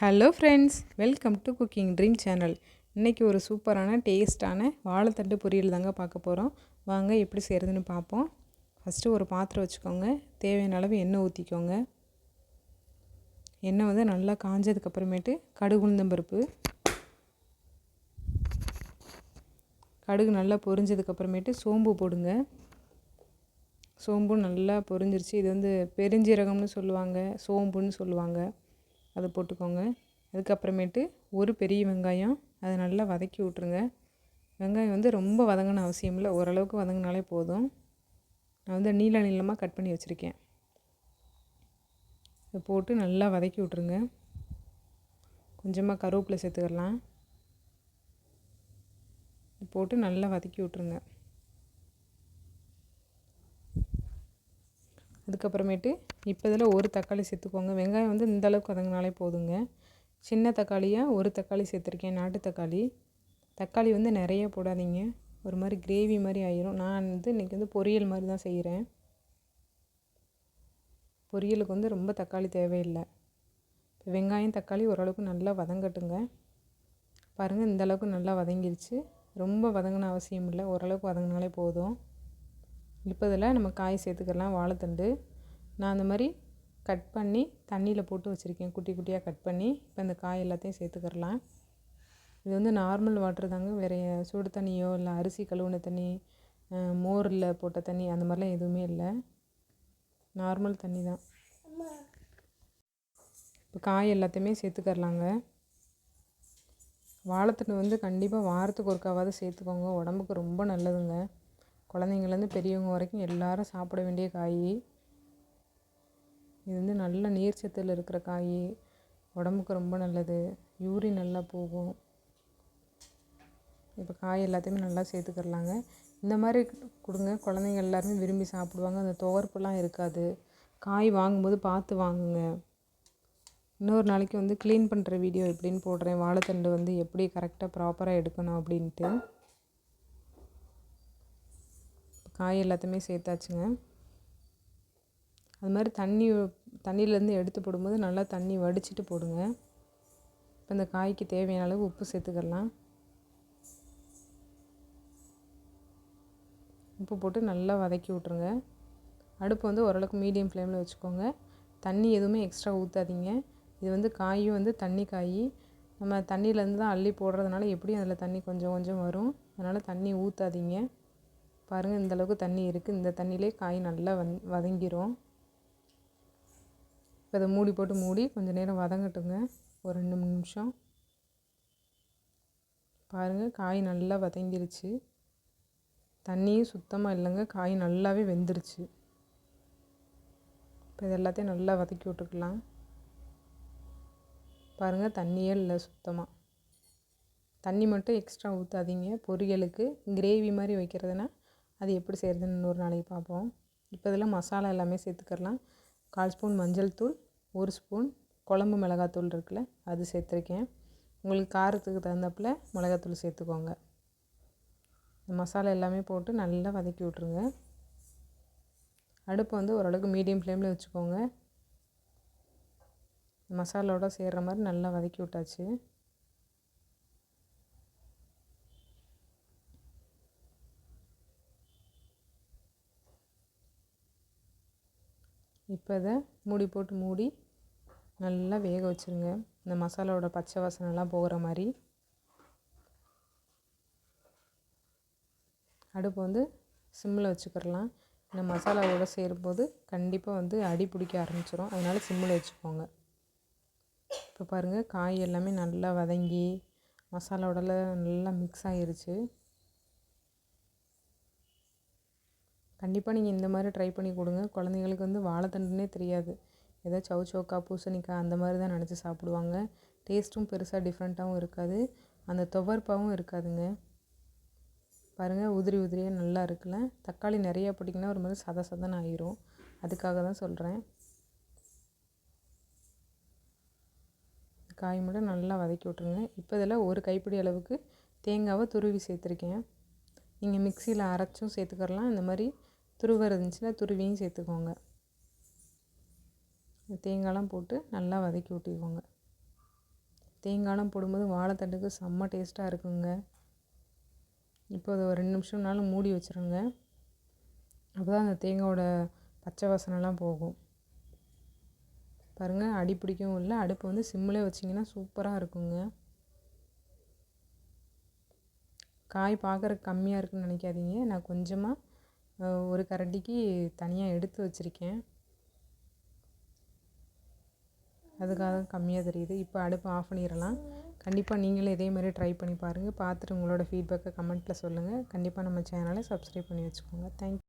Hello friends, welcome to cooking dream channel. இன்றைக்கி ஒரு சூப்பரான டேஸ்ட்டான வாழைத்தண்டு பொரியல் தாங்க பார்க்க போகிறோம். வாங்க எப்படி செய்கிறதுன்னு பார்ப்போம். ஃபஸ்ட்டு ஒரு பாத்திரம் வச்சுக்கோங்க. தேவையான அளவு எண்ணெய் ஊற்றிக்கோங்க. எண்ணெய் வந்து நல்லா காஞ்சதுக்கப்புறமேட்டு கடுகு உளுந்தம்பருப்பு, கடுகு நல்லா பொரிஞ்சதுக்கப்புறமேட்டு சோம்பு போடுங்க. சோம்பு நல்லா பொரிஞ்சிருச்சு. இது வந்து பெருஞ்சீரகம்னு சொல்லுவாங்க, சோம்புன்னு சொல்லுவாங்க. அதை போட்டுக்கோங்க. அதுக்கப்புறமேட்டு ஒரு பெரிய வெங்காயம், அதை நல்லா வதக்கி விட்ருங்க. வெங்காயம் வந்து ரொம்ப வதங்கணும் அவசியம் இல்லை, ஓரளவுக்கு வதங்கினாலே போதும். நான் வந்து நீளமாக கட் பண்ணி வச்சுருக்கேன். இதை போட்டு நல்லா வதக்கி விட்ருங்க. கொஞ்சமாக கருவேப்பிலை சேர்த்துக்கலாம். போட்டு நல்லா வதக்கி விட்ருங்க. அதுக்கப்புறமேட்டு இப்போ இதில் ஒரு தக்காளி சேர்த்துக்கோங்க. வெங்காயம் வந்து இந்த அளவுக்கு வதங்கினாலே போதுங்க. சின்ன தக்காளியாக ஒரு தக்காளி சேர்த்துருக்கேன், நாட்டு தக்காளி. தக்காளி வந்து நிறைய போடாதீங்க, ஒரு மாதிரி கிரேவி மாதிரி ஆயிரும். நான் வந்து இன்றைக்கி வந்து பொரியல் மாதிரி தான் செய்கிறேன். பொரியலுக்கு வந்து ரொம்ப தக்காளி தேவையில்லை. இப்போ வெங்காயம் தக்காளி ஓரளவுக்கு நல்லா வதங்கட்டுங்க. பாருங்கள், இந்த அளவுக்கு நல்லா வதங்கிருச்சு. ரொம்ப வதங்கின அவசியம் இல்லை, ஓரளவுக்கு வதங்கினாலே போதும். இப்போ இதில் நம்ம காய் சேர்த்துக்கலாம். வாழைத்தண்டு நான் அந்த மாதிரி கட் பண்ணி தண்ணியில் போட்டு வச்சுருக்கேன், குட்டி குட்டியாக கட் பண்ணி. இப்போ இந்த காய் எல்லாத்தையும் சேர்த்துக்கிறலாம். இது வந்து நார்மல் வாட்டர் தாங்க, வேறு சுடு தண்ணியோ இல்லை அரிசி கழுவுன தண்ணி, மோரில் போட்ட தண்ணி அந்த மாதிரிலாம் எதுவுமே இல்லை, நார்மல் தண்ணி தான். இப்போ காய் எல்லாத்தையுமே சேர்த்துக்கிறலாங்க. வாழைத்தண்டு வந்து கண்டிப்பாக வாரத்துக்கு ஒருக்காவது சேர்த்துக்கோங்க, உடம்புக்கு ரொம்ப நல்லதுங்க. குழந்தைங்கள்லேருந்து பெரியவங்க வரைக்கும் எல்லோரும் சாப்பிட வேண்டிய காய். இது வந்து நல்ல நீர் சத்தில் இருக்கிற காய், உடம்புக்கு ரொம்ப நல்லது, யூரின் நல்லா போகும். இப்போ காய் எல்லாத்தையுமே நல்லா சேர்த்துக்கிறலாங்க. இந்த மாதிரி கொடுங்க, குழந்தைங்க எல்லாருமே விரும்பி சாப்பிடுவாங்க. அந்த துவர்ப்புலாம் இருக்காது. காய் வாங்கும்போது பார்த்து வாங்குங்க. இன்னொரு நாளைக்கு வந்து க்ளீன் பண்ணுற வீடியோ எப்படின்னு போடுறேன். வாழைத்தண்டு வந்து எப்படி கரெக்டாக ப்ராப்பராக எடுக்கணும் அப்படின்ட்டு. காய் எல்லாத்தையுமே சேர்த்தாச்சுங்க. அது மாதிரி தண்ணியிலேருந்து எடுத்து போடும்போது நல்லா தண்ணி வடிச்சிட்டு போடுங்க. இப்போ இந்த காய்க்கு தேவையான அளவு உப்பு சேர்த்துக்கலாம். உப்பு போட்டு நல்லா வதக்கி விட்ருங்க. அடுப்பு வந்து ஓரளவுக்கு மீடியம் ஃப்ளேமில் வச்சுக்கோங்க. தண்ணி எதுவுமே எக்ஸ்ட்ரா ஊற்றாதீங்க. இது வந்து காயும் வந்து தண்ணி காய், நம்ம தண்ணியிலேருந்து தான் அள்ளி போடுறதுனால எப்படியும் அதில் தண்ணி கொஞ்சம் கொஞ்சம் வரும். அதனால் தண்ணி ஊற்றாதீங்க. பாருங்கள், இந்தளவுக்கு தண்ணி இருக்குது. இந்த தண்ணியிலே காய் நல்லா வதங்கிரும். இப்போ அதை மூடி போட்டு மூடி கொஞ்சம் நேரம் வதங்கட்டுங்க, ஒரு 2-3 நிமிஷம். பாருங்கள், காய் நல்லா வதங்கிருச்சு. தண்ணியும் சுத்தமாக இல்லைங்க, காய் நல்லாவே வெந்துருச்சு. இப்போ இது எல்லாத்தையும் நல்லா வதக்கி விட்டுக்கலாம். பாருங்கள், தண்ணியே இல்லை சுத்தமாக. தண்ணி மட்டும் எக்ஸ்ட்ரா ஊற்றாதீங்க. பொரியலுக்கு கிரேவி மாதிரி வைக்கிறதுனா அது எப்படி செய்கிறதுன்னு இன்னொரு நாளைக்கு பார்ப்போம். இப்போ இதில் மசாலா எல்லாமே சேர்த்துக்கலாம். 1/4 ஸ்பூன் மஞ்சள் தூள், 1 ஸ்பூன் குழம்பு மிளகாத்தூள் இருக்குல்ல, அது சேர்த்துருக்கேன். உங்களுக்கு காரத்துக்கு தகுந்தாப்பில் மிளகாத்தூள் சேர்த்துக்கோங்க. இந்த மசாலா எல்லாமே போட்டு நல்லா வதக்கி விட்ருங்க. அடுப்பு வந்து ஓரளவுக்கு மீடியம் ஃப்ளேமில் வச்சுக்கோங்க. மசாலாவோட சேர்கிற மாதிரி நல்லா வதக்கி விட்டாச்சு. இப்போ இதை மூடி போட்டு மூடி நல்லா வேக வச்சுருங்க, இந்த மசாலாவோட பச்சை வாசனைலாம் போகிற மாதிரி. அடுப்பு வந்து சிம்மில் வச்சுக்கிறலாம். இந்த மசாலாவோட சேரும்போது கண்டிப்பாக வந்து அடி பிடிக்க ஆரம்பிச்சிடும், அதனால் சிம்மில் வச்சுக்கோங்க. இப்போ பாருங்கள், காய் எல்லாமே நல்லா வதங்கி மசாலாவோடலாம் நல்லா மிக்ஸ் ஆகிருச்சு. கண்டிப்பாக நீங்கள் இந்த மாதிரி ட்ரை பண்ணி கொடுங்க. குழந்தைங்களுக்கு வந்து வாழைத்தண்டுனே தெரியாது, ஏதோ சவுச்சோக்கா பூசணிக்காய் அந்த மாதிரி தான் நினச்சி சாப்பிடுவாங்க. டேஸ்ட்டும் பெருசாக டிஃப்ரெண்ட்டாகவும் இருக்காது, அந்த துவர்ப்பாகவும் இருக்காதுங்க. பாருங்கள், உதிரி உதிரியாக நல்லா இருக்குல்ல. தக்காளி நிறையா போட்டிங்கன்னா ஒரு மாதிரி சத சதன்னு ஆயிரும், அதுக்காக தான் சொல்கிறேன். காய் மட்டும் நல்லா வதக்கி விட்ருங்க. இப்போ இதில் ஒரு கைப்பிடி அளவுக்கு தேங்காவை துருவி சேர்த்துருக்கேன். நீங்கள் மிக்சியில் அரைச்சும் சேர்த்துக்கலாம், இந்த மாதிரி துருவ இருந்துச்சுன்னா துருவியும் சேர்த்துக்கோங்க. தேங்காய்லாம் போட்டு நல்லா வதக்கி விட்டுக்கோங்க. தேங்காய்லாம் போடும்போது வாழைத்தண்டுக்கு செம்ம டேஸ்ட்டாக இருக்குங்க. இப்போ அதை ஒரு 2 நிமிஷம்னாலும் மூடி வச்சுருங்க. அப்போ தான் அந்த தேங்காயோட பச்சை வாசனைலாம் போகும். பாருங்கள், அடி பிடிக்கவும் இல்லை. அடுப்பு வந்து சிம்மில் வச்சிங்கன்னா சூப்பராக இருக்குங்க. காய் பார்க்குறக்கு கம்மியாக இருக்குதுன்னு நினைக்காதீங்க. நான் கொஞ்சமாக ஒரு கரண்டிக்கு தனியாக எடுத்து வச்சுருக்கேன். அதுக்காக கம்மியாக தெரியுது. இப்போ அடுப்பை ஆஃப் பண்ணிடலாம். கண்டிப்பாக நீங்களும் இதே மாதிரி ட்ரை பண்ணி பாருங்கள். பார்த்துட்டு உங்களோட ஃபீட்பேக்கை கமெண்ட்டில் சொல்லுங்கள். கண்டிப்பாக நம்ம சேனலை சப்ஸ்கிரைப் பண்ணி வச்சுக்கோங்க. தேங்க்யூ.